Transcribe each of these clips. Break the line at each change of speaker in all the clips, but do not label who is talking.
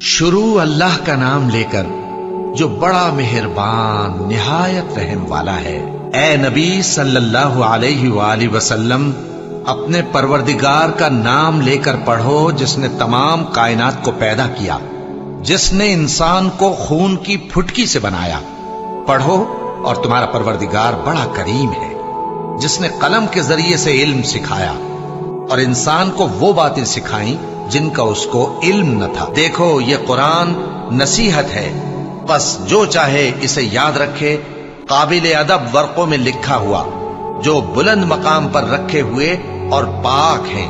شروع اللہ کا نام لے کر جو بڑا مہربان نہایت رحم والا ہے۔ اے نبی صلی اللہ علیہ وآلہ وسلم، اپنے پروردگار کا نام لے کر پڑھو جس نے تمام کائنات کو پیدا کیا، جس نے انسان کو خون کی پھٹکی سے بنایا۔ پڑھو اور تمہارا پروردگار بڑا کریم ہے، جس نے قلم کے ذریعے سے علم سکھایا اور انسان کو وہ باتیں سکھائیں جن کا اس کو علم نہ تھا۔ دیکھو یہ قرآن نصیحت ہے، بس جو چاہے اسے یاد رکھے، قابل ادب ورقوں میں لکھا ہوا، جو بلند مقام پر رکھے ہوئے اور پاک ہیں،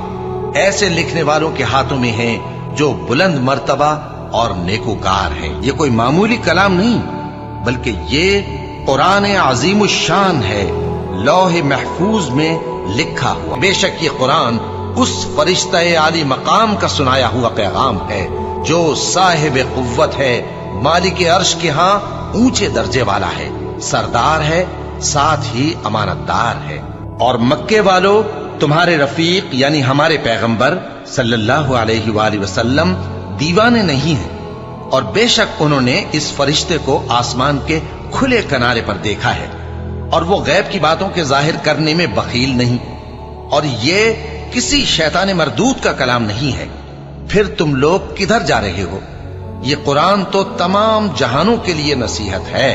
ایسے لکھنے والوں کے ہاتھوں میں ہیں جو بلند مرتبہ اور نیکوکار ہیں۔ یہ کوئی معمولی کلام نہیں، بلکہ یہ قرآن عظیم الشان ہے، لوح محفوظ میں لکھا ہوا۔ بے شک یہ قرآن اس فرشتہ عالی مقام کا سنایا ہوا پیغام ہے جو صاحب قوت ہے، مالک عرش کے ہاں اونچے درجے والا ہے، سردار ہے، ساتھ ہی امانت دار ہے۔ اور مکے والو، تمہارے رفیق یعنی ہمارے پیغمبر صلی اللہ علیہ وآلہ وسلم دیوانے نہیں ہیں، اور بے شک انہوں نے اس فرشتے کو آسمان کے کھلے کنارے پر دیکھا ہے، اور وہ غیب کی باتوں کے ظاہر کرنے میں بخیل نہیں، اور یہ کسی شیطان مردود کا کلام نہیں ہے۔ پھر تم لوگ کدھر جا رہے ہو؟ یہ قرآن تو تمام جہانوں کے لیے نصیحت ہے،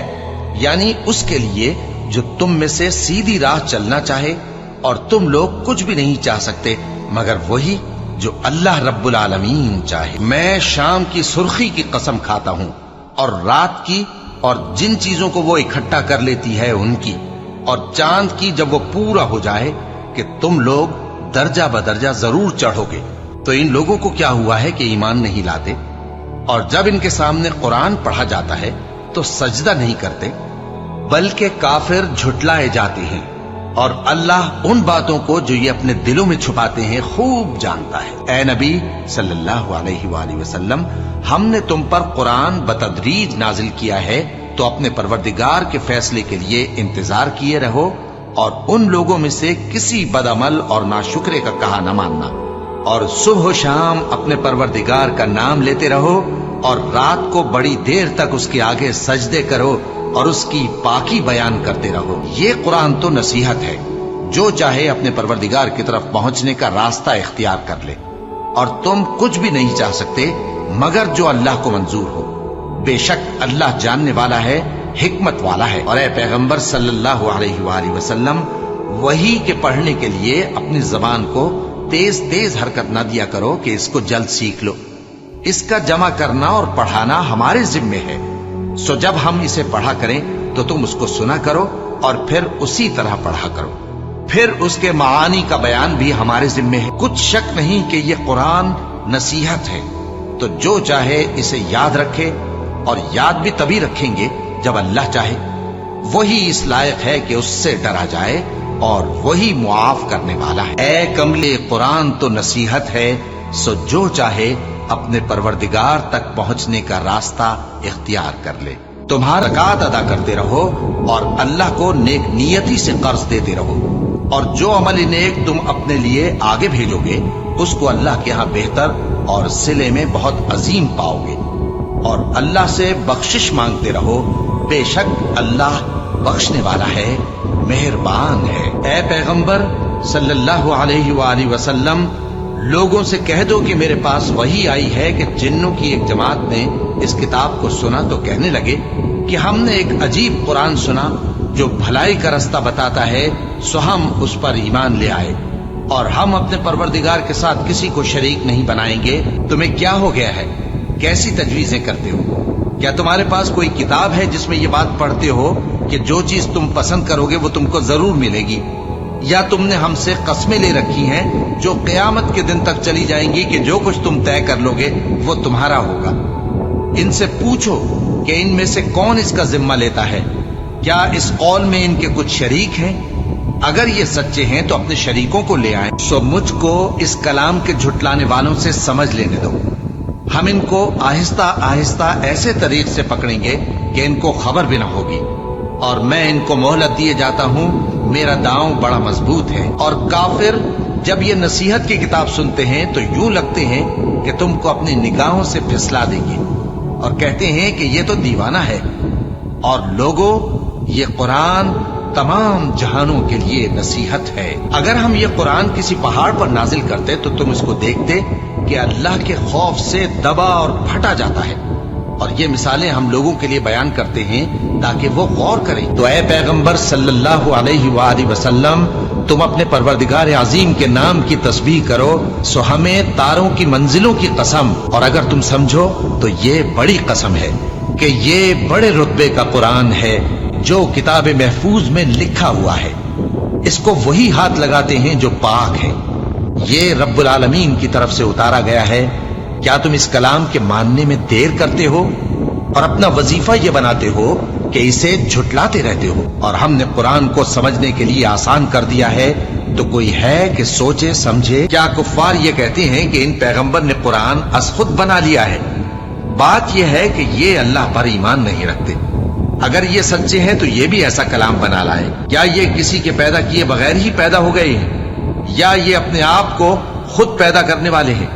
یعنی اس کے لیے جو تم میں سے سیدھی راہ چلنا چاہے، اور تم لوگ کچھ بھی نہیں چاہ سکتے مگر وہی جو اللہ رب العالمین چاہے۔ میں شام کی سرخی کی قسم کھاتا ہوں، اور رات کی، اور جن چیزوں کو وہ اکٹھا کر لیتی ہے ان کی، اور چاند کی جب وہ پورا ہو جائے کہ تم لوگ درجہ بدرجہ ضرور چڑھو گے۔ تو ان لوگوں کو کیا ہوا ہے کہ ایمان نہیں لاتے، اور جب ان کے سامنے قرآن پڑھا جاتا ہے تو سجدہ نہیں کرتے، بلکہ کافر جھٹلائے جاتے ہیں، اور اللہ ان باتوں کو جو یہ اپنے دلوں میں چھپاتے ہیں خوب جانتا ہے۔ اے نبی صلی اللہ علیہ وآلہ وسلم، ہم نے تم پر قرآن بتدریج نازل کیا ہے، تو اپنے پروردگار کے فیصلے کے لیے انتظار کیے رہو، اور ان لوگوں میں سے کسی بدعمل اور ناشکرے کا کہا نہ ماننا، اور صبح و شام اپنے پروردگار کا نام لیتے رہو، اور رات کو بڑی دیر تک اس کے آگے سجدے کرو اور اس کی پاکی بیان کرتے رہو۔ یہ قرآن تو نصیحت ہے، جو چاہے اپنے پروردگار کی طرف پہنچنے کا راستہ اختیار کر لے، اور تم کچھ بھی نہیں چاہ سکتے مگر جو اللہ کو منظور ہو۔ بے شک اللہ جاننے والا ہے، حکمت والا ہے۔ اور اے پیغمبر صلی اللہ علیہ وآلہ وسلم، وحی کے پڑھنے کے لیے اپنی زبان کو تیز تیز حرکت نہ دیا کرو کہ اس کو جلد سیکھ لو۔ اس کا جمع کرنا اور پڑھانا ہمارے ذمے ہے، سو جب ہم اسے پڑھا کریں تو تم اس کو سنا کرو اور پھر اسی طرح پڑھا کرو، پھر اس کے معانی کا بیان بھی ہمارے ذمے ہے۔ کچھ شک نہیں کہ یہ قرآن نصیحت ہے، تو جو چاہے اسے یاد رکھے، اور یاد بھی تبھی رکھیں گے جب اللہ چاہے۔ وہی اس لائق ہے کہ اس سے ڈرا جائے، اور وہی معاف کرنے والا ہے۔ اے کملے، قرآن تو نصیحت ہے، سو جو چاہے اپنے پروردگار تک پہنچنے کا راستہ اختیار کر لے۔ تمہارا زکات ادا کرتے رہو، اور اللہ کو نیک نیتی سے قرض دیتے رہو، اور جو عمل نیک تم اپنے لیے آگے بھیجو گے اس کو اللہ کے ہاں بہتر اور صلے میں بہت عظیم پاؤ گے، اور اللہ سے بخشش مانگتے رہو، بے شک اللہ بخشنے والا ہے، مہربان ہے۔ اے پیغمبر صلی اللہ علیہ وآلہ وسلم، لوگوں سے کہہ دو کہ میرے پاس وحی آئی ہے کہ جنوں کی ایک جماعت نے اس کتاب کو سنا تو کہنے لگے کہ ہم نے ایک عجیب قرآن سنا جو بھلائی کا رستہ بتاتا ہے، سو ہم اس پر ایمان لے آئے، اور ہم اپنے پروردگار کے ساتھ کسی کو شریک نہیں بنائیں گے۔ تمہیں کیا ہو گیا ہے؟ کیسی تجویزیں کرتے ہو؟ کیا تمہارے پاس کوئی کتاب ہے جس میں یہ بات پڑھتے ہو کہ جو چیز تم پسند کرو گے وہ تم کو ضرور ملے گی؟ یا تم نے ہم سے قسمیں لے رکھی ہیں جو قیامت کے دن تک چلی جائیں گی کہ جو کچھ تم طے کر لو گے وہ تمہارا ہوگا؟ ان سے پوچھو کہ ان میں سے کون اس کا ذمہ لیتا ہے؟ کیا اس قول میں ان کے کچھ شریک ہیں؟ اگر یہ سچے ہیں تو اپنے شریکوں کو لے آئیں، سو مجھ کو اس کلام کے جھٹلانے والوں سے سمجھ لینے دو۔ ہم ان کو آہستہ آہستہ ایسے طریق سے پکڑیں گے کہ ان کو خبر بھی نہ ہوگی، اور میں ان کو مہلت دیے جاتا ہوں، میرا داؤں بڑا مضبوط ہے۔ اور کافر جب یہ نصیحت کی کتاب سنتے ہیں تو یوں لگتے ہیں کہ تم کو اپنی نگاہوں سے پھسلا دیں گے، اور کہتے ہیں کہ یہ تو دیوانہ ہے۔ اور لوگوں، یہ قرآن تمام جہانوں کے لیے نصیحت ہے۔ اگر ہم یہ قرآن کسی پہاڑ پر نازل کرتے تو تم اس کو دیکھتے کہ اللہ کے خوف سے دبا اور پھٹا جاتا ہے۔ اور یہ مثالیں ہم لوگوں کے لیے بیان کرتے ہیں تاکہ وہ غور کریں۔ تو اے پیغمبر صلی اللہ علیہ وآلہ وسلم، تم اپنے پروردگار عظیم کے نام کی تسبیح کرو، سو ہمیں تاروں کی منزلوں کی قسم، اور اگر تم سمجھو تو یہ بڑی قسم ہے کہ یہ بڑے رتبے کا قرآن ہے جو کتاب محفوظ میں لکھا ہوا ہے۔ اس کو وہی ہاتھ لگاتے ہیں جو پاک ہے۔ یہ رب العالمین کی طرف سے اتارا گیا ہے۔ کیا تم اس کلام کے ماننے میں دیر کرتے ہو اور اپنا وظیفہ یہ بناتے ہو کہ اسے جھٹلاتے رہتے ہو؟ اور ہم نے قرآن کو سمجھنے کے لیے آسان کر دیا ہے، تو کوئی ہے کہ سوچے سمجھے؟ کیا کفار یہ کہتے ہیں کہ ان پیغمبر نے قرآن از خود بنا لیا ہے؟ بات یہ ہے کہ یہ اللہ پر ایمان نہیں رکھتے۔ اگر یہ سچے ہیں تو یہ بھی ایسا کلام بنا لائے۔ کیا یہ کسی کے پیدا کیے بغیر ہی پیدا ہو گئے ہیں، یا یہ اپنے آپ کو خود پیدا کرنے والے ہیں،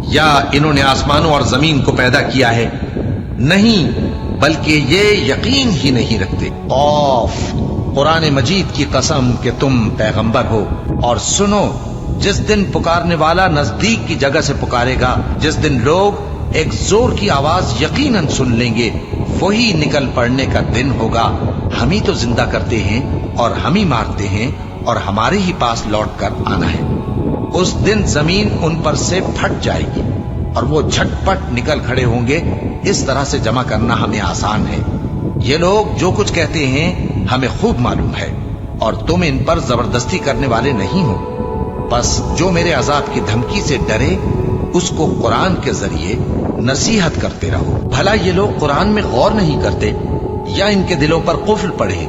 یا انہوں نے آسمانوں اور زمین کو پیدا کیا ہے؟ نہیں، بلکہ یہ یقین ہی نہیں رکھتے۔ اوف، قرآن مجید کی قسم کہ تم پیغمبر ہو۔ اور سنو، جس دن پکارنے والا نزدیک کی جگہ سے پکارے گا، جس دن لوگ ایک زور کی آواز یقیناً سن لیں گے، وہی نکل پڑنے کا دن ہوگا۔ ہم ہی تو زندہ کرتے ہیں اور ہم ہی مارتے ہیں، اور ہمارے ہی پاس لوٹ کر آنا ہے۔ اس دن زمین ان پر سے پھٹ جائے گی اور وہ جھٹ پٹ نکل کھڑے ہوں گے۔ اس طرح سے جمع کرنا ہمیں آسان ہے۔ یہ لوگ جو کچھ کہتے ہیں ہمیں خوب معلوم ہے، اور تم ان پر زبردستی کرنے والے نہیں ہو۔ بس جو میرے عذاب کی دھمکی سے ڈرے، اس کو قرآن کے ذریعے نصیحت کرتے رہو۔ بھلا یہ لوگ قرآن میں غور نہیں کرتے، یا ان کے دلوں پر قفل پڑے؟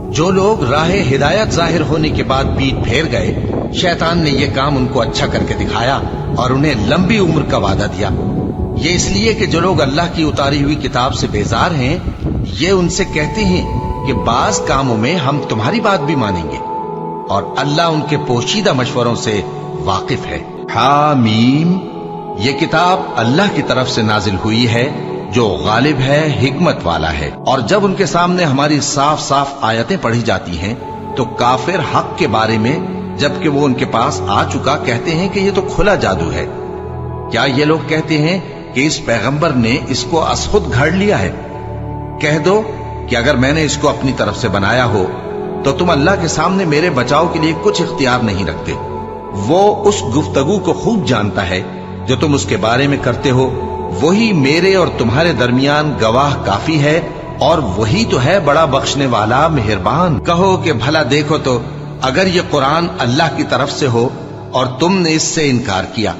جو لوگ راہ ہدایت ظاہر ہونے کے بعد پیٹ پھیر گئے، شیطان نے یہ کام ان کو اچھا کر کے دکھایا اور انہیں لمبی عمر کا وعدہ دیا۔ یہ اس لیے کہ جو لوگ اللہ کی اتاری ہوئی کتاب سے بیزار ہیں، یہ ان سے کہتے ہیں کہ بعض کاموں میں ہم تمہاری بات بھی مانیں گے، اور اللہ ان کے پوشیدہ مشوروں سے واقف ہے۔ حامیم، یہ کتاب اللہ کی طرف سے نازل ہوئی ہے جو غالب ہے، حکمت والا ہے۔ اور جب ان کے سامنے ہماری صاف صاف آیتیں پڑھی جاتی ہیں تو کافر حق کے بارے میں، جبکہ وہ ان کے پاس آ چکا، کہتے ہیں کہ یہ تو کھلا جادو ہے۔ کیا یہ لوگ کہتے ہیں کہ اس پیغمبر نے اس کو از خود گھڑ لیا ہے؟ کہہ دو کہ اگر میں نے اس کو اپنی طرف سے بنایا ہو تو تم اللہ کے سامنے میرے بچاؤ کے لیے کچھ اختیار نہیں رکھتے۔ وہ اس گفتگو کو خوب جانتا ہے جو تم اس کے بارے میں کرتے ہو، وہی میرے اور تمہارے درمیان گواہ کافی ہے، اور وہی تو ہے بڑا بخشنے والا مہربان۔ کہو کہ بھلا دیکھو تو، اگر یہ قرآن اللہ کی طرف سے ہو اور تم نے اس سے انکار کیا،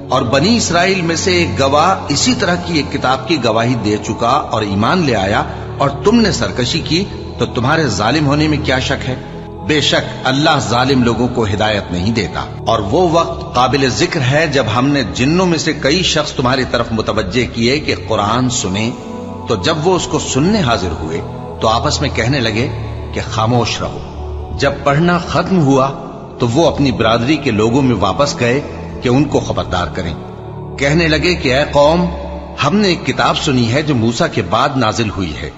اور بنی اسرائیل میں سے ایک گواہ اسی طرح کی ایک کتاب کی گواہی دے چکا اور ایمان لے آیا، اور تم نے سرکشی کی، تو تمہارے ظالم ہونے میں کیا شک ہے؟ بے شک اللہ ظالم لوگوں کو ہدایت نہیں دیتا۔ اور وہ وقت قابل ذکر ہے جب ہم نے جنوں میں سے کئی شخص تمہاری طرف متوجہ کیے کہ قرآن سنیں، تو جب وہ اس کو سننے حاضر ہوئے تو آپس میں کہنے لگے کہ خاموش رہو۔ جب پڑھنا ختم ہوا تو وہ اپنی برادری کے لوگوں میں واپس گئے کہ ان کو خبردار کریں۔ کہنے لگے کہ اے قوم، ہم نے ایک کتاب سنی ہے جو موسیٰ کے بعد نازل ہوئی ہے،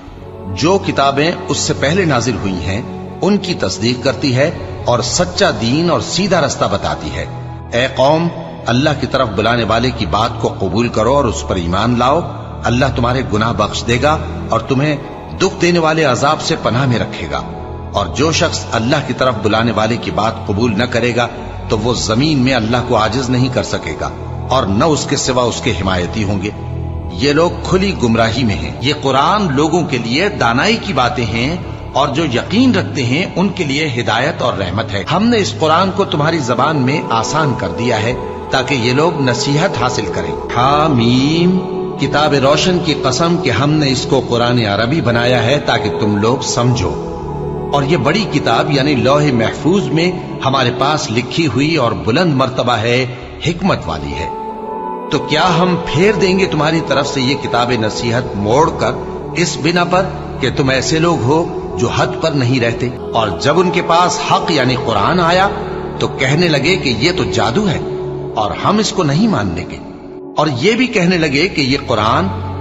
جو کتابیں اس سے پہلے نازل ہوئی ہیں ان کی تصدیق کرتی ہے اور سچا دین اور سیدھا رستہ بتاتی ہے۔ اے قوم، اللہ کی طرف بلانے والے کی بات کو قبول کرو اور اس پر ایمان لاؤ، اللہ تمہارے گناہ بخش دے گا اور تمہیں دکھ دینے والے عذاب سے پناہ میں رکھے گا۔ اور جو شخص اللہ کی طرف بلانے والے کی بات قبول نہ کرے گا تو وہ زمین میں اللہ کو عاجز نہیں کر سکے گا، اور نہ اس کے سوا اس کے حمایتی ہوں گے۔ یہ لوگ کھلی گمراہی میں ہیں۔ یہ قرآن لوگوں کے لیے دانائی کی باتیں ہیں، اور جو یقین رکھتے ہیں ان کے لیے ہدایت اور رحمت ہے۔ ہم نے اس قرآن کو تمہاری زبان میں آسان کر دیا ہے تاکہ یہ لوگ نصیحت حاصل کریں۔ حامیم، کتاب روشن کی قسم کہ ہم نے اس کو قرآن عربی بنایا ہے تاکہ تم لوگ سمجھو، اور یہ بڑی کتاب یعنی لوح محفوظ میں ہمارے پاس لکھی ہوئی اور بلند مرتبہ ہے، حکمت والی ہے۔ تو کیا ہم پھیر دیں گے تمہاری طرف سے یہ کتاب نصیحت موڑ کر اس بنا پر کہ تم ایسے لوگ ہو جو حد پر نہیں رہتے؟ اور جب ان کے پاس حق یعنی قرآن آیا تو کہنے لگے کہ یہ تو جادو ہے اور ہم اس کو نہیں ماننے گے، اور یہ بھی کہنے لگے کہ یہ قرآن